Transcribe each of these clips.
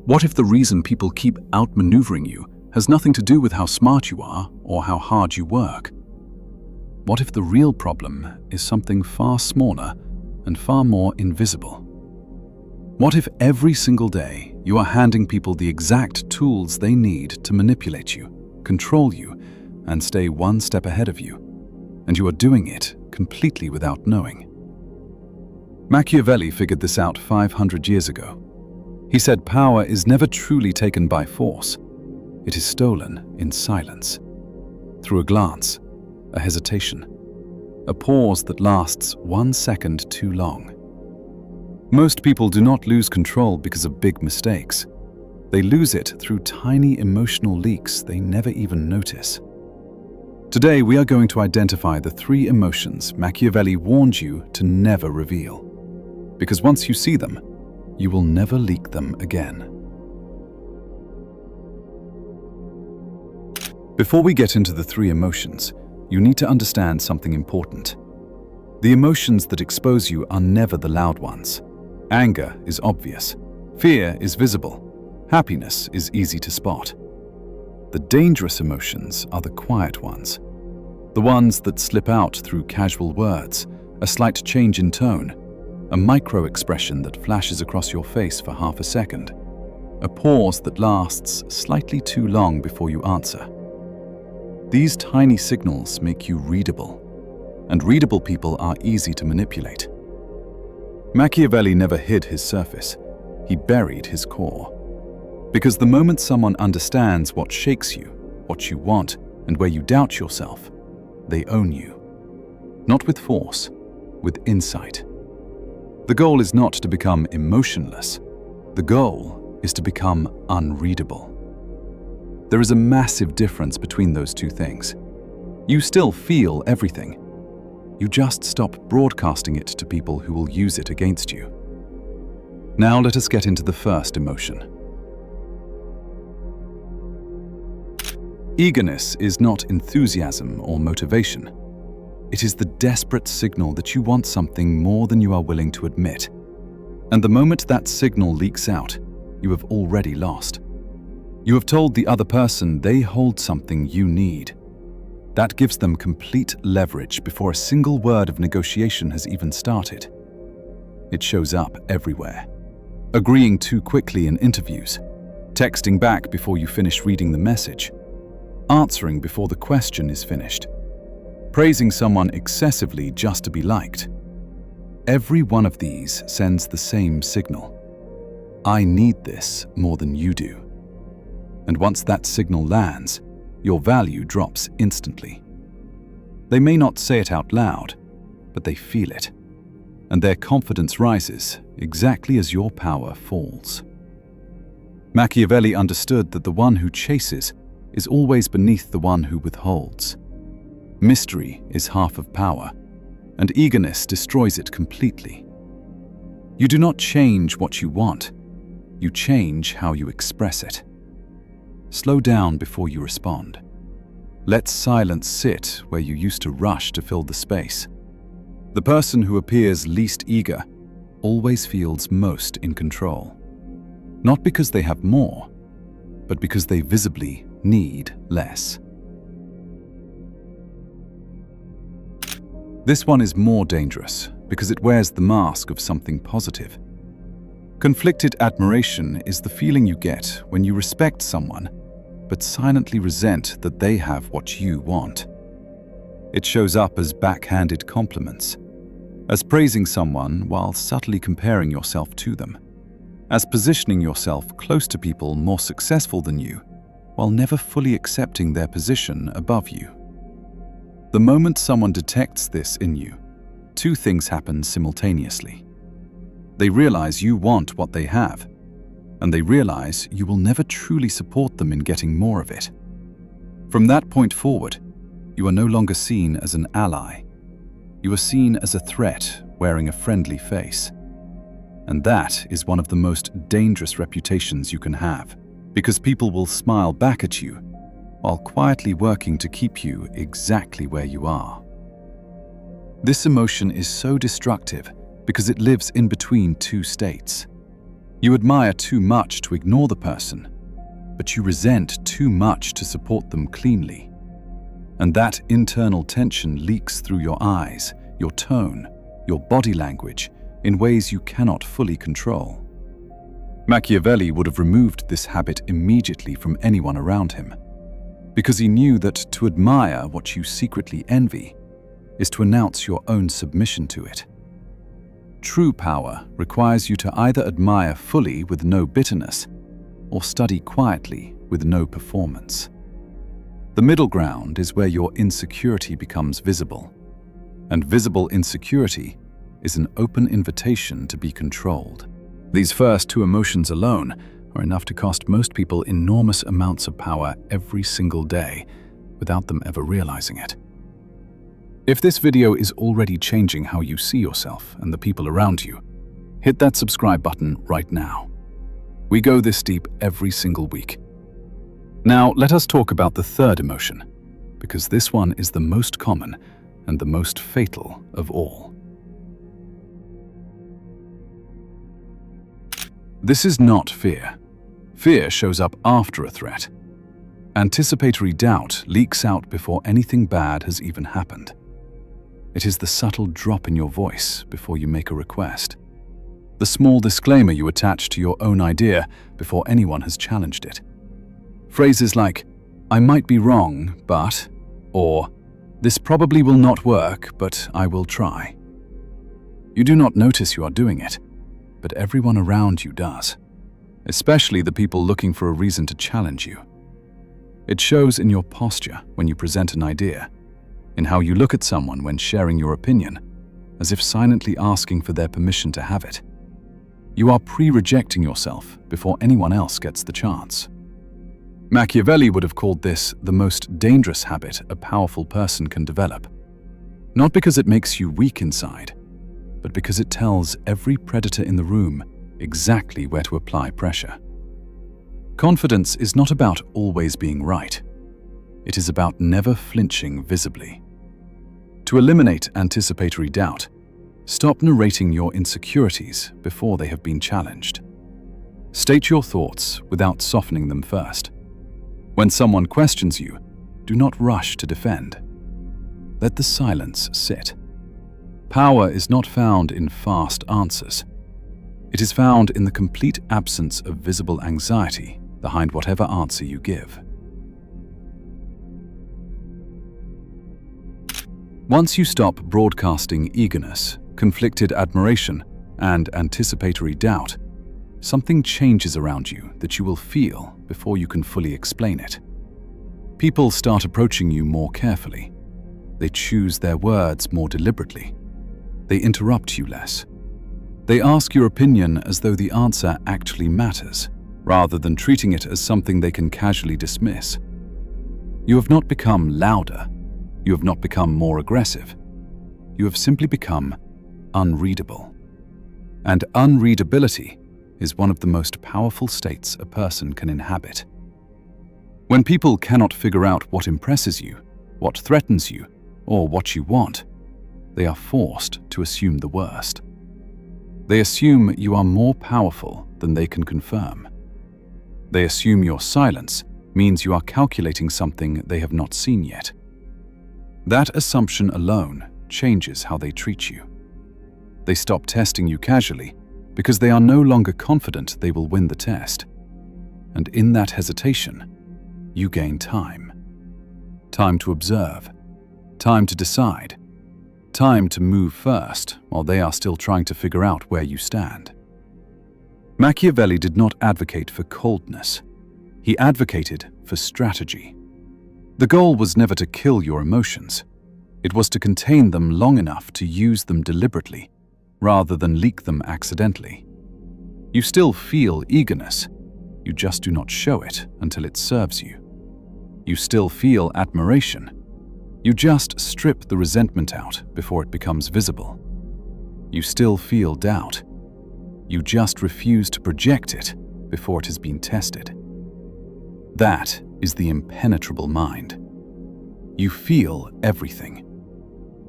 What if the reason people keep outmaneuvering you has nothing to do with how smart you are or how hard you work? What if the real problem is something far smaller and far more invisible? What if every single day you are handing people the exact tools they need to manipulate you, control you, and stay one step ahead of you, and you are doing it completely without knowing? Machiavelli figured this out 500 years ago. He said power is never truly taken by force. It is stolen in silence, through a glance, a hesitation, a pause that lasts 1 second too long. Most people do not lose control because of big mistakes. They lose it through tiny emotional leaks they never even notice. Today, we are going to identify the 3 emotions Machiavelli warned you to never reveal. Because once you see them, you will never leak them again. Before we get into the 3 emotions, you need to understand something important. The emotions that expose you are never the loud ones. Anger is obvious. Fear is visible. Happiness is easy to spot. The dangerous emotions are the quiet ones. The ones that slip out through casual words, a slight change in tone, a micro-expression that flashes across your face for half a second, a pause that lasts slightly too long before you answer. These tiny signals make you readable, and readable people are easy to manipulate. Machiavelli never hid his surface, he buried his core. Because the moment someone understands what shakes you, what you want, and where you doubt yourself, they own you. Not with force, with insight. The goal is not to become emotionless. The goal is to become unreadable. There is a massive difference between those two things. You still feel everything. You just stop broadcasting it to people who will use it against you. Now let us get into the first emotion. Eagerness is not enthusiasm or motivation. It is the desperate signal that you want something more than you are willing to admit. And the moment that signal leaks out, you have already lost. You have told the other person they hold something you need. That gives them complete leverage before a single word of negotiation has even started. It shows up everywhere. Agreeing too quickly in interviews, texting back before you finish reading the message, answering before the question is finished, praising someone excessively just to be liked. Every one of these sends the same signal. I need this more than you do. And once that signal lands, your value drops instantly. They may not say it out loud, but they feel it. And their confidence rises exactly as your power falls. Machiavelli understood that the one who chases is always beneath the one who withholds. Mystery is half of power, and eagerness destroys it completely. You do not change what you want, you change how you express it. Slow down before you respond. Let silence sit where you used to rush to fill the space. The person who appears least eager always feels most in control. Not because they have more, but because they visibly need less. This one is more dangerous because it wears the mask of something positive. Conflicted admiration is the feeling you get when you respect someone but silently resent that they have what you want. It shows up as backhanded compliments, as praising someone while subtly comparing yourself to them, as positioning yourself close to people more successful than you while never fully accepting their position above you. The moment someone detects this in you, 2 things happen simultaneously. They realize you want what they have, and they realize you will never truly support them in getting more of it. From that point forward, you are no longer seen as an ally. You are seen as a threat wearing a friendly face. And that is one of the most dangerous reputations you can have, because people will smile back at you while quietly working to keep you exactly where you are. This emotion is so destructive because it lives in between 2 states. You admire too much to ignore the person, but you resent too much to support them cleanly. And that internal tension leaks through your eyes, your tone, your body language in ways you cannot fully control. Machiavelli would have removed this habit immediately from anyone around him, because he knew that to admire what you secretly envy is to announce your own submission to it. True power requires you to either admire fully with no bitterness or study quietly with no performance. The middle ground is where your insecurity becomes visible, and visible insecurity is an open invitation to be controlled. These first two emotions alone are enough to cost most people enormous amounts of power every single day without them ever realizing it. If this video is already changing how you see yourself and the people around you, hit that subscribe button right now. We go this deep every single week. Now, let us talk about the third emotion, because this one is the most common and the most fatal of all. This is not fear. Fear shows up after a threat. Anticipatory doubt leaks out before anything bad has even happened. It is the subtle drop in your voice before you make a request. The small disclaimer you attach to your own idea before anyone has challenged it. Phrases like, "I might be wrong, but," or "This probably will not work, but I will try." You do not notice you are doing it, but everyone around you does, especially the people looking for a reason to challenge you. It shows in your posture when you present an idea, in how you look at someone when sharing your opinion, as if silently asking for their permission to have it. You are pre-rejecting yourself before anyone else gets the chance. Machiavelli would have called this the most dangerous habit a powerful person can develop. Not because it makes you weak inside, but because it tells every predator in the room exactly where to apply pressure. Confidence is not about always being right. It is about never flinching visibly. To eliminate anticipatory doubt, stop narrating your insecurities before they have been challenged. State your thoughts without softening them first. When someone questions you, do not rush to defend. Let the silence sit. Power is not found in fast answers. It is found in the complete absence of visible anxiety behind whatever answer you give. Once you stop broadcasting eagerness, conflicted admiration, and anticipatory doubt, something changes around you that you will feel before you can fully explain it. People start approaching you more carefully. They choose their words more deliberately. They interrupt you less. They ask your opinion as though the answer actually matters, rather than treating it as something they can casually dismiss. You have not become louder. You have not become more aggressive. You have simply become unreadable. And unreadability is one of the most powerful states a person can inhabit. When people cannot figure out what impresses you, what threatens you, or what you want, they are forced to assume the worst. They assume you are more powerful than they can confirm. They assume your silence means you are calculating something they have not seen yet. That assumption alone changes how they treat you. They stop testing you casually because they are no longer confident they will win the test. And in that hesitation, you gain time. Time to observe. Time to decide. Time to move first while they are still trying to figure out where you stand. Machiavelli did not advocate for coldness. He advocated for strategy. The goal was never to kill your emotions. It was to contain them long enough to use them deliberately, rather than leak them accidentally. You still feel eagerness. You just do not show it until it serves you. You still feel admiration. You just strip the resentment out before it becomes visible. You still feel doubt. You just refuse to project it before it has been tested. That is the impenetrable mind. You feel everything.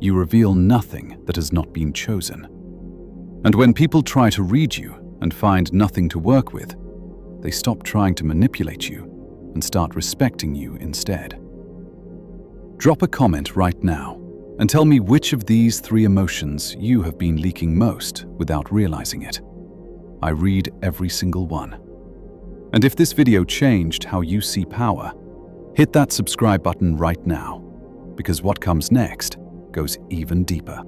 You reveal nothing that has not been chosen. And when people try to read you, and find nothing to work with, they stop trying to manipulate you and start respecting you instead. Drop a comment right now and tell me which of these 3 emotions you have been leaking most without realizing it. I read every single one. And if this video changed how you see power, hit that subscribe button right now, because what comes next goes even deeper.